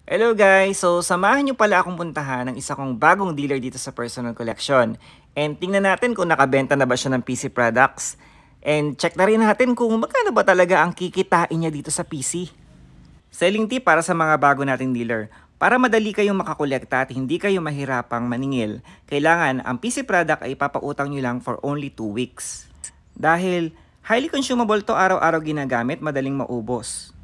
Hello guys! So, samahan niyo pala akong puntahan ng isa kong bagong dealer dito sa Personal Collection. And tingnan natin kung nakabenta na ba siya ng PC products. And check na rin natin kung magkano ba talaga ang kikitain niya dito sa PC. Selling tip para sa mga bago nating dealer. Para madali kayong makakolekta at hindi kayo mahirapang maningil, kailangan ang PC product ay ipapautang nyo lang for only 2 weeks. Dahil highly consumable to, araw-araw ginagamit, madaling maubos.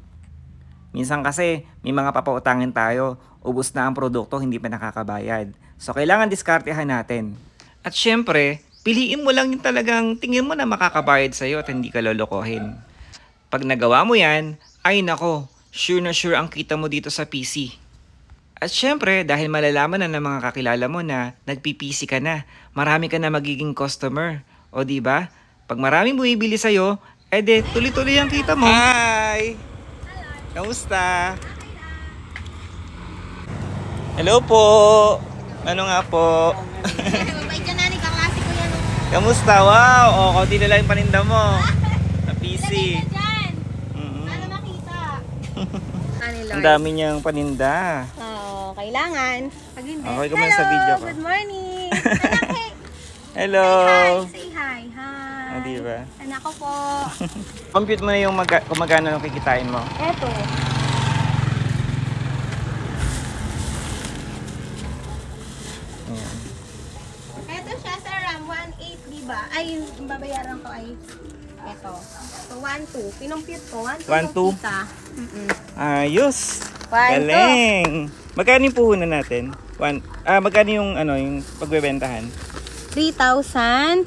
Minsan kasi may mga papautangin tayo, ubos na ang produkto, hindi pa nakakabayad. So kailangan diskartehan natin. At syempre, piliin mo lang yung talagang tingin mo na makakabayad sa'yo at hindi ka lolokohin. Pag nagawa mo yan, ay nako, sure na sure ang kita mo dito sa PC. At syempre, dahil malalaman na ng mga kakilala mo na nagpi-PC ka na, marami ka na magiging customer. O di ba? Pag maraming bumibili sa'yo, edi tuloy-tuloy ang kita mo. Hi! Kamusta? Hello po! Ano nga po? Mabait ka na, ni kaklase ko yan. Kamusta? Wow! O, kaunti na lang yung paninda mo. Na PC. Lalagay ka dyan. Para makita. Ang dami niyang paninda. Oo, kailangan. Pag hindi. Okay ka man sa video ko. Good morning. Anak, hey. Hello! Say hi. Hi. Ah, diba? Anak ko po. Compute mo na yung kung magkano ang kikitain mo. Eto. Ayan. Eto siya sa RAM 1.8, diba? Ay, yung babayaran ko ay eto. So, 1.2. Pinumpute ko. 1.2 1.2? kita. Ayos! 1.2. Galing! Magkano yung puhunan natin? Magkano yung, yung pagbebentahan? 3,013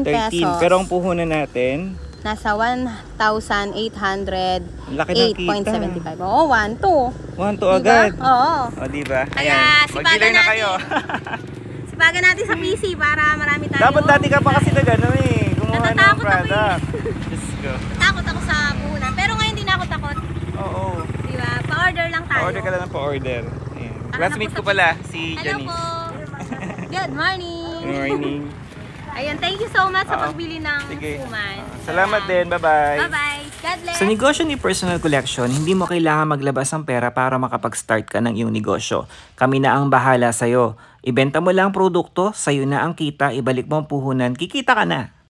pesos. 13. Pero ang puhunan natin, Nasa 1,808.75. laki ng kita. Oo, 1.2. 1 agad. Oo. O, diba? Kaya, Mag-dealer na kayo. Sipagan natin sa PC para marami tayo. Dapat dati ka pa kasi gumawa ng Natatakot ako product. Diyos ko. Takot ako sa puhunan. Pero ngayon di na ako takot. Oo. Di ba? Pa-order lang tayo. Pa-order ka lang ng pa-order. Ayan. Para Classmate ko na po pala, si Hello Janice. po. Good morning. Good morning. Ayun, thank you so much sa Oo. pagbili ng Sige. suman. Salamat din. Bye-bye. Bye-bye. God bless. Sa negosyo ni Personal Collection, hindi mo kailangan maglabas ng pera para makapag-start ka ng iyong negosyo. Kami na ang bahala sa'yo. Ibenta mo lang ang produkto, sa'yo na ang kita, ibalik mo ang puhunan, kikita ka na.